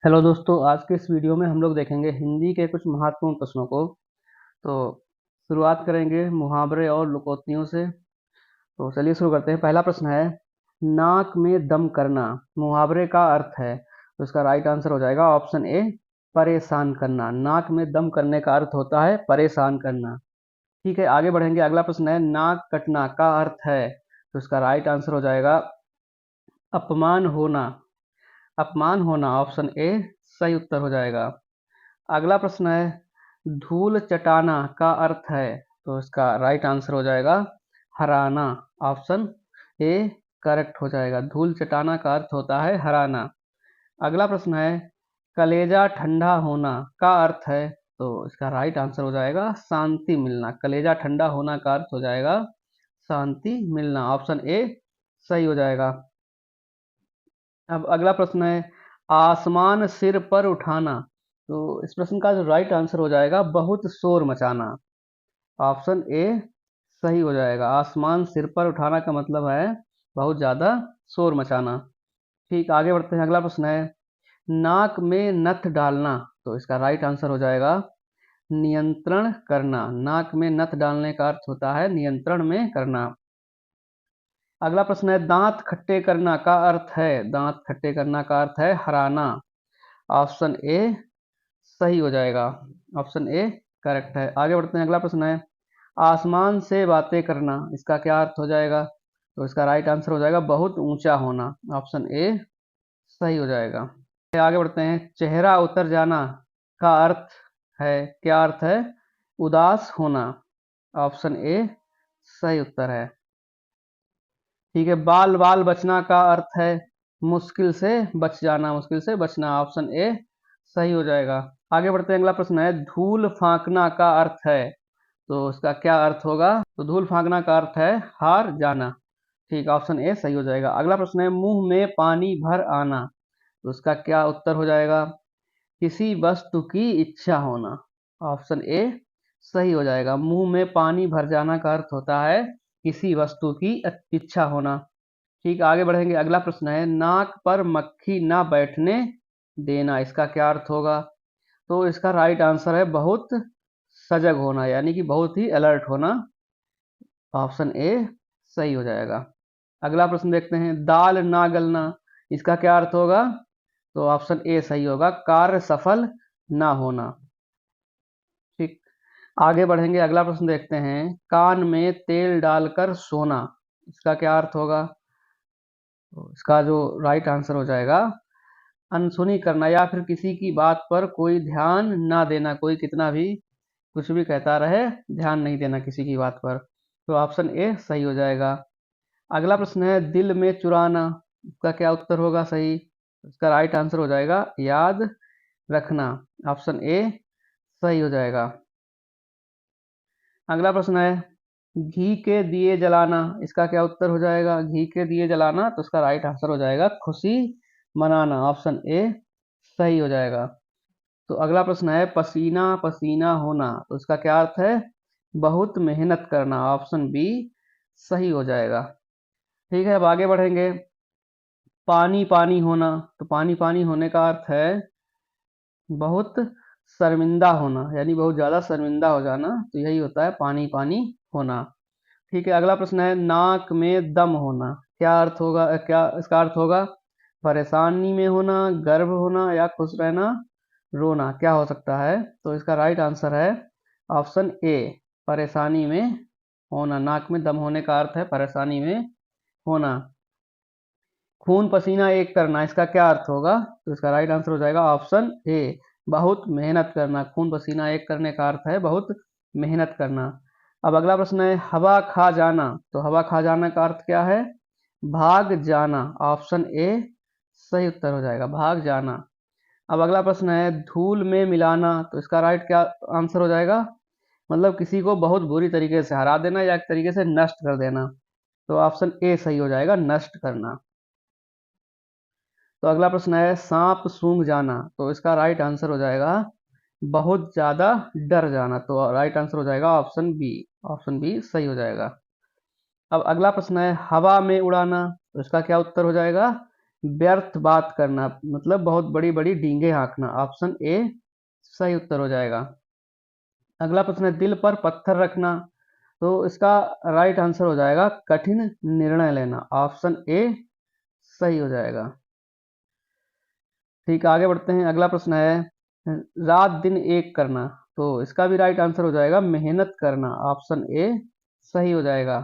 Hello दोस्तों, आज के इस वीडियो में हम लोग देखेंगे हिंदी के कुछ महत्वपूर्ण प्रश्नों को। तो शुरुआत करेंगे मुहावरे और लोकोक्तियों से। तो चलिए शुरू करते हैं। पहला प्रश्न है, नाक में दम करना मुहावरे का अर्थ है। तो इसका राइट आंसर हो जाएगा ऑप्शन ए, परेशान करना। नाक में दम करने का अर्थ होता है परेशान करना। ठीक है, आगे बढ़ेंगे। अगला प्रश्न है, नाक कटना का अर्थ है। तो इसका राइट आंसर हो जाएगा अपमान होना। अपमान होना, ऑप्शन ए सही उत्तर हो जाएगा। अगला प्रश्न है, धूल चटाना का अर्थ है। तो इसका राइट आंसर हो जाएगा हराना। ऑप्शन ए करेक्ट हो जाएगा। धूल चटाना का अर्थ होता है हराना। अगला प्रश्न है, कलेजा ठंडा होना का अर्थ है। तो इसका राइट आंसर हो जाएगा शांति मिलना। कलेजा ठंडा होना का अर्थ हो जाएगा शांति मिलना। ऑप्शन ए सही हो जाएगा। अब अगला प्रश्न है, आसमान सिर पर उठाना। तो इस प्रश्न का जो राइट आंसर हो जाएगा बहुत शोर मचाना। ऑप्शन ए सही हो जाएगा। आसमान सिर पर उठाना का मतलब है बहुत ज़्यादा शोर मचाना। ठीक, आगे बढ़ते हैं। अगला प्रश्न है, नाक में नथ डालना। तो इसका राइट आंसर हो जाएगा नियंत्रण करना। नाक में नथ डालने का अर्थ होता है नियंत्रण में करना। अगला प्रश्न है, दांत खट्टे करना का अर्थ है। दांत खट्टे करना का अर्थ है हराना। ऑप्शन ए सही हो जाएगा। ऑप्शन ए करेक्ट है। आगे बढ़ते हैं। अगला प्रश्न है, आसमान से बातें करना। इसका क्या अर्थ हो जाएगा। तो इसका राइट आंसर हो जाएगा बहुत ऊंचा होना। ऑप्शन ए सही हो जाएगा। आगे बढ़ते हैं। चेहरा उतर जाना का अर्थ है, क्या अर्थ है। उदास होना। ऑप्शन ए सही उत्तर है। ठीक है, बाल बाल बचना का अर्थ है मुश्किल से बच जाना। मुश्किल से बचना। ऑप्शन ए सही हो जाएगा। आगे बढ़ते हैं। अगला प्रश्न है, धूल फांकना का अर्थ है। तो इसका क्या अर्थ होगा। तो धूल फांकना का अर्थ है हार जाना। ठीक, ऑप्शन ए सही हो जाएगा। अगला प्रश्न है, मुंह में पानी भर आना। तो इसका क्या उत्तर हो जाएगा। किसी वस्तु की इच्छा होना। ऑप्शन ए सही हो जाएगा। मुंह में पानी भर जाना का अर्थ होता है किसी वस्तु की इच्छा होना। ठीक, आगे बढ़ेंगे। अगला प्रश्न है, नाक पर मक्खी ना बैठने देना। इसका क्या अर्थ होगा। तो इसका राइट आंसर है बहुत सजग होना, यानी कि बहुत ही अलर्ट होना। ऑप्शन ए सही हो जाएगा। अगला प्रश्न देखते हैं, दाल ना गलना। इसका क्या अर्थ होगा। तो ऑप्शन ए सही होगा, कार्य सफल ना होना। ठीक, आगे बढ़ेंगे। अगला प्रश्न देखते हैं, कान में तेल डालकर सोना। इसका क्या अर्थ होगा। तो इसका जो राइट आंसर हो जाएगा अनसुनी करना, या फिर किसी की बात पर कोई ध्यान ना देना। कोई कितना भी कुछ भी कहता रहे, ध्यान नहीं देना किसी की बात पर। तो ऑप्शन ए सही हो जाएगा। अगला प्रश्न है, दिल में चुराना। इसका क्या उत्तर होगा सही। इसका राइट आंसर हो जाएगा याद रखना। ऑप्शन ए सही हो जाएगा। अगला प्रश्न है, घी के दिए जलाना। इसका क्या उत्तर हो जाएगा। घी के दिए जलाना, तो इसका राइट आंसर हो जाएगा खुशी मनाना। ऑप्शन ए सही हो जाएगा। तो अगला प्रश्न है, पसीना पसीना होना। तो इसका क्या अर्थ है, बहुत मेहनत करना। ऑप्शन बी सही हो जाएगा। ठीक है, अब आगे बढ़ेंगे। पानी पानी होना। तो पानी पानी होने का अर्थ है बहुत शर्मिंदा होना, यानी बहुत ज़्यादा शर्मिंदा हो जाना। तो यही होता है पानी पानी होना। ठीक है, अगला प्रश्न है, नाक में दम होना। क्या अर्थ होगा। क्या इसका अर्थ होगा परेशानी में होना, गर्व होना, या खुश रहना, रोना। क्या हो सकता है। तो इसका राइट आंसर है ऑप्शन ए, परेशानी में होना। नाक में दम होने का अर्थ है परेशानी में होना। खून पसीना एक करना, इसका क्या अर्थ होगा। तो इसका राइट आंसर हो जाएगा ऑप्शन ए, बहुत मेहनत करना। खून पसीना एक करने का अर्थ है बहुत मेहनत करना। अब अगला प्रश्न है, हवा खा जाना। तो हवा खा जाना का अर्थ क्या है, भाग जाना। ऑप्शन ए सही उत्तर हो जाएगा, भाग जाना। अब अगला प्रश्न है, धूल में मिलाना। तो इसका राइट क्या आंसर हो जाएगा, मतलब किसी को बहुत बुरी तरीके से हरा देना या एक तरीके से नष्ट कर देना। तो ऑप्शन ए सही हो जाएगा, नष्ट करना। तो अगला प्रश्न है, सांप सूंघ जाना। तो इसका राइट आंसर हो जाएगा बहुत ज्यादा डर जाना। तो राइट आंसर हो जाएगा ऑप्शन बी। ऑप्शन बी सही हो जाएगा। अब अगला प्रश्न है, हवा में उड़ाना। तो इसका क्या उत्तर हो जाएगा, व्यर्थ बात करना मतलब बहुत बड़ी बड़ी डींगे हाँकना, ऑप्शन ए सही उत्तर हो जाएगा। अगला प्रश्न है दिल पर पत्थर रखना, तो इसका राइट आंसर हो जाएगा कठिन निर्णय लेना, ऑप्शन ए सही हो जाएगा। ठीक है, आगे बढ़ते हैं। अगला प्रश्न है रात दिन एक करना, तो इसका भी राइट आंसर हो जाएगा मेहनत करना, ऑप्शन ए सही हो जाएगा।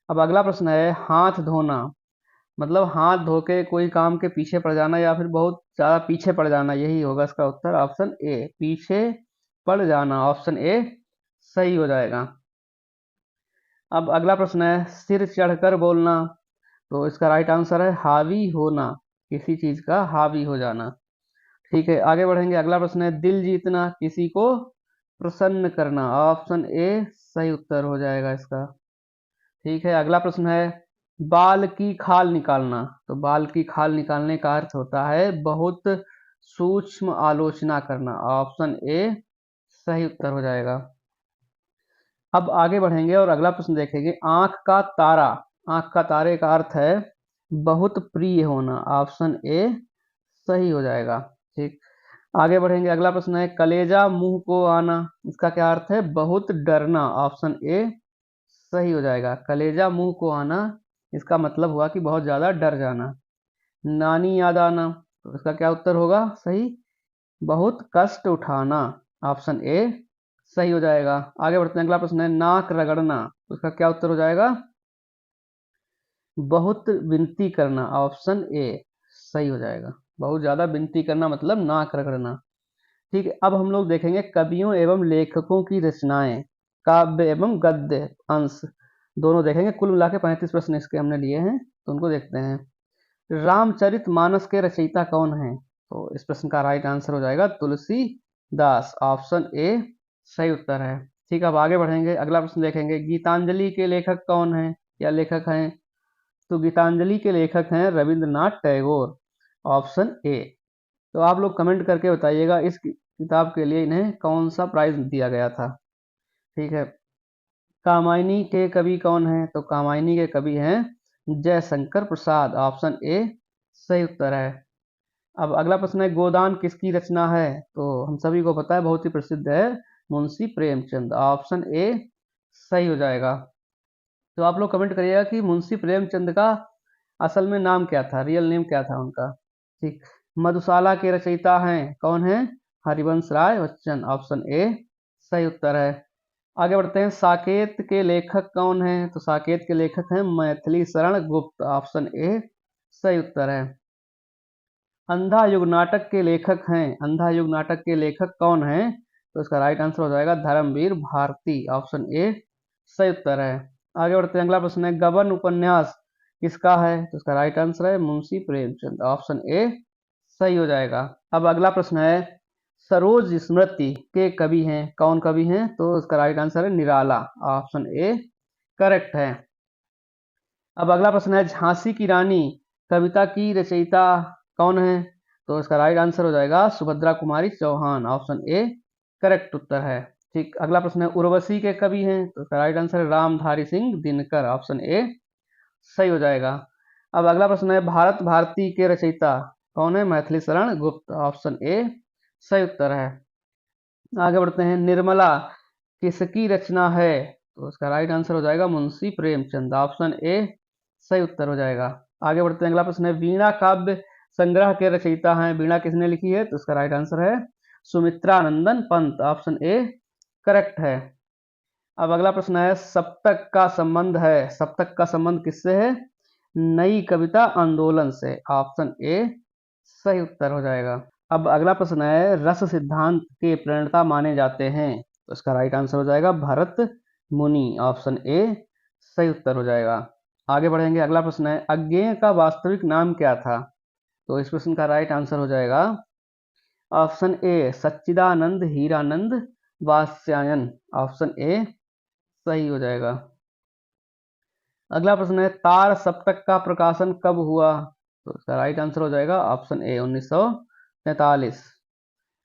अब अगला प्रश्न है हाथ धोना, मतलब हाथ धो के कोई काम के पीछे पड़ जाना या फिर बहुत ज़्यादा पीछे पड़ जाना, यही होगा इसका उत्तर, ऑप्शन ए पीछे पड़ जाना, ऑप्शन ए सही हो जाएगा। अब अगला प्रश्न है सिर चढ़कर बोलना, तो इसका राइट आंसर है हावी होना, किसी चीज़ का हावी हो जाना। ठीक है, आगे बढ़ेंगे। अगला प्रश्न है दिल जीतना, किसी को प्रसन्न करना, ऑप्शन ए सही उत्तर हो जाएगा इसका। ठीक है, अगला प्रश्न है बाल की खाल निकालना, तो बाल की खाल निकालने का अर्थ होता है बहुत सूक्ष्म आलोचना करना, ऑप्शन ए सही उत्तर हो जाएगा। अब आगे बढ़ेंगे और अगला प्रश्न देखेंगे आंख का तारा, आंख का तारे का अर्थ है बहुत प्रिय होना, ऑप्शन ए सही हो जाएगा। ठीक, आगे बढ़ेंगे। अगला प्रश्न है कलेजा मुंह को आना, इसका क्या अर्थ है बहुत डरना, ऑप्शन ए सही हो जाएगा। कलेजा मुंह को आना इसका मतलब हुआ कि बहुत ज्यादा डर जाना। नानी याद आना, तो इसका क्या उत्तर होगा सही, बहुत कष्ट उठाना, ऑप्शन ए सही हो जाएगा। आगे बढ़ते हैं। अगला प्रश्न है नाक रगड़ना, तो इसका क्या उत्तर हो जाएगा बहुत विनती करना, ऑप्शन ए सही हो जाएगा। बहुत ज्यादा विनती करना मतलब नाक रगड़ना। ठीक है, अब हम लोग देखेंगे कवियों एवं लेखकों की रचनाएं, काव्य एवं गद्य अंश दोनों देखेंगे। कुल मिला के 35 प्रश्न इसके हमने लिए हैं, तो उनको देखते हैं। रामचरितमानस के रचयिता कौन है, तो इस प्रश्न का राइट आंसर हो जाएगा तुलसीदास, ऑप्शन ए सही उत्तर है। ठीक है, अब आगे बढ़ेंगे। अगला प्रश्न देखेंगे गीतांजलि के लेखक कौन है या लेखक हैं, तो गीतांजलि के लेखक हैं रविंद्रनाथ टैगोर, ऑप्शन ए। तो आप लोग कमेंट करके बताइएगा इस किताब के लिए इन्हें कौन सा प्राइज दिया गया था। ठीक है, कामायनी के कवि कौन है, तो कामायनी के कवि हैं जयशंकर प्रसाद, ऑप्शन ए सही उत्तर है। अब अगला प्रश्न है गोदान किसकी रचना है, तो हम सभी को पता है बहुत ही प्रसिद्ध है मुंशी प्रेमचंद, ऑप्शन ए सही हो जाएगा। तो आप लोग कमेंट करिएगा कि मुंशी प्रेमचंद का असल में नाम क्या था, रियल नेम क्या था उनका। ठीक, मधुशाला के रचयिता हैं कौन है, हरिवंश राय बच्चन, ऑप्शन ए सही उत्तर है। आगे बढ़ते हैं साकेत के लेखक कौन है, तो साकेत के लेखक हैं मैथिली शरण गुप्त, ऑप्शन ए सही उत्तर है। अंधा युग नाटक के लेखक हैं, अंधा युग नाटक के लेखक कौन है, तो इसका राइट आंसर हो जाएगा धर्मवीर भारती, ऑप्शन ए सही उत्तर है। आगे बढ़ते हैं। अगला प्रश्न है गबन उपन्यास किसका है, तो इसका राइट आंसर है मुंशी प्रेमचंद, ऑप्शन ए सही हो जाएगा। अब अगला प्रश्न है सरोज स्मृति के कवि हैं कौन कवि हैं, तो इसका राइट आंसर है निराला, ऑप्शन ए करेक्ट है। अब अगला प्रश्न है झांसी की रानी कविता की रचयिता कौन है, तो इसका राइट आंसर हो जाएगा Subhadra Kumari Chauhan, option A correct उत्तर है। ठीक, अगला प्रश्न है उर्वशी के कवि हैं, तो इसका राइट आंसर है रामधारी सिंह दिनकर, ऑप्शन ए सही हो जाएगा। अब अगला प्रश्न है भारत भारती के रचयिता कौन है, मैथिली शरण गुप्त, ऑप्शन ए सही उत्तर है। आगे बढ़ते हैं निर्मला किसकी रचना है, तो उसका राइट आंसर हो जाएगा मुंशी प्रेमचंद, ऑप्शन ए सही उत्तर हो जाएगा। आगे बढ़ते हैं। अगला प्रश्न है वीणा काव्य संग्रह के रचयिता हैं, वीणा किसने लिखी है, तो उसका राइट आंसर है Sumitranandan Pant, option A correct है। अब अगला प्रश्न है सप्तक का संबंध है, सप्तक का संबंध किससे है, नई कविता आंदोलन से, ऑप्शन ए सही उत्तर हो जाएगा। अब अगला प्रश्न है रस सिद्धांत के प्रणेता माने जाते हैं, तो इसका राइट आंसर हो जाएगा भरत मुनि, ऑप्शन ए सही उत्तर हो जाएगा। आगे बढ़ेंगे। अगला प्रश्न है अज्ञेय का वास्तविक नाम क्या था, तो इस प्रश्न का राइट आंसर हो जाएगा option A Sachchidanand Hiranand Vatsyayan, option A सही हो जाएगा। अगला प्रश्न है तार सप्तक का प्रकाशन कब हुआ, तो इसका राइट आंसर हो जाएगा ऑप्शन ए 1943।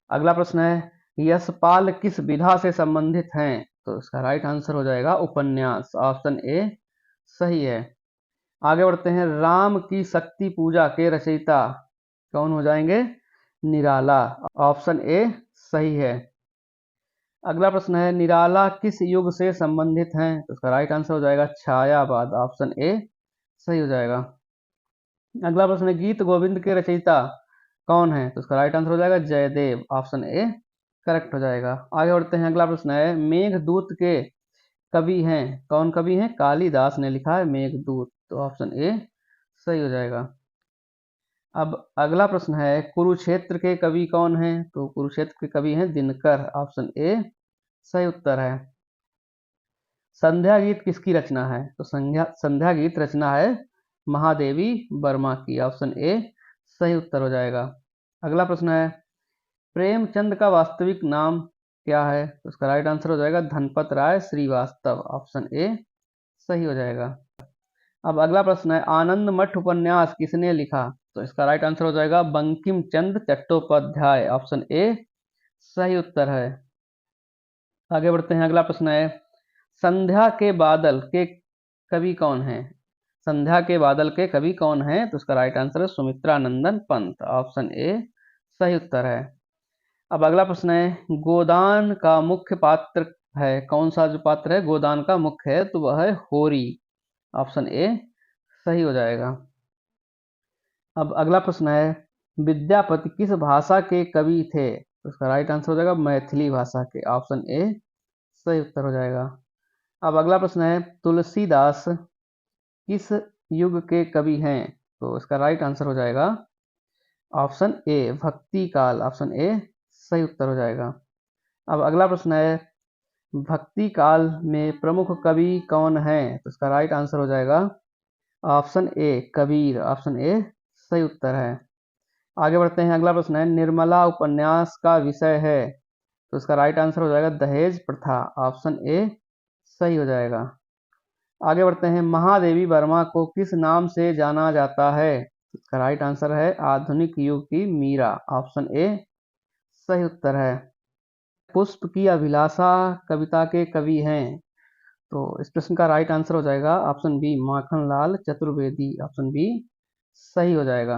अगला प्रश्न है यशपाल किस विधा से संबंधित हैं, तो इसका राइट आंसर हो जाएगा उपन्यास, ऑप्शन ए सही है। आगे बढ़ते हैं, राम की शक्ति पूजा के रचयिता कौन हो जाएंगे? निराला। ऑप्शन ए सही है। अगला प्रश्न है, निराला किस युग से संबंधित हैं? तो इसका राइट आंसर हो जाएगा छायावाद। ऑप्शन ए सही हो जाएगा। अगला प्रश्न है, गीत गोविंद के रचयिता कौन है? तो इसका राइट आंसर हो जाएगा जयदेव। ऑप्शन ए करेक्ट हो जाएगा। आगे बढ़ते हैं, अगला प्रश्न है, मेघदूत के कवि हैं? कौन कवि हैं? कालिदास ने लिखा है मेघदूत। तो ऑप्शन ए सही हो जाएगा। अब अगला प्रश्न है, कुरुक्षेत्र के कवि कौन हैं? तो कुरुक्षेत्र के कवि हैं दिनकर। ऑप्शन ए सही उत्तर है। संध्या गीत किसकी रचना है? तो संध्या गीत रचना है महादेवी वर्मा की। ऑप्शन ए सही उत्तर हो जाएगा। अगला प्रश्न है, प्रेमचंद का वास्तविक नाम क्या है? तो इसका राइट आंसर हो जाएगा धनपत राय श्रीवास्तव। ऑप्शन ए सही हो जाएगा। अब अगला प्रश्न है, आनंद मठ उपन्यास किसने लिखा? तो इसका राइट आंसर हो जाएगा बंकिम चंद्र चट्टोपाध्याय। ऑप्शन ए सही उत्तर है। आगे बढ़ते हैं, अगला प्रश्न है, संध्या के बादल के कवि कौन हैं? संध्या के बादल के कवि कौन हैं? तो इसका राइट आंसर है सुमित्रा नंदन पंत। ऑप्शन ए सही उत्तर है। अब अगला प्रश्न है, गोदान का मुख्य पात्र है? कौन सा जो पात्र है गोदान का मुख्य है? तो वह है होरी। ऑप्शन ए सही हो जाएगा। अब अगला प्रश्न है, विद्यापति किस भाषा के कवि थे? तो इसका राइट आंसर हो जाएगा मैथिली भाषा के। ऑप्शन ए सही उत्तर हो जाएगा। अब अगला प्रश्न है, तुलसीदास किस युग के कवि हैं? तो इसका राइट आंसर हो जाएगा ऑप्शन ए भक्ति काल। ऑप्शन ए सही उत्तर हो जाएगा। अब अगला प्रश्न है, भक्ति काल में प्रमुख कवि कौन है? तो इसका राइट आंसर हो जाएगा option A Kabir. Option A सही उत्तर है। आगे बढ़ते हैं, अगला प्रश्न है, निर्मला उपन्यास का विषय है? तो इसका राइट आंसर हो जाएगा दहेज प्रथा। ऑप्शन ए सही हो जाएगा। आगे बढ़ते हैं, महादेवी वर्मा को किस नाम से जाना जाता है? इसका राइट आंसर है आधुनिक युग की मीरा। ऑप्शन ए सही उत्तर है। पुष्प की अभिलाषा कविता के कवि हैं? तो इस प्रश्न का राइट आंसर हो जाएगा option B Makhanlal Chaturvedi. Option B सही हो जाएगा।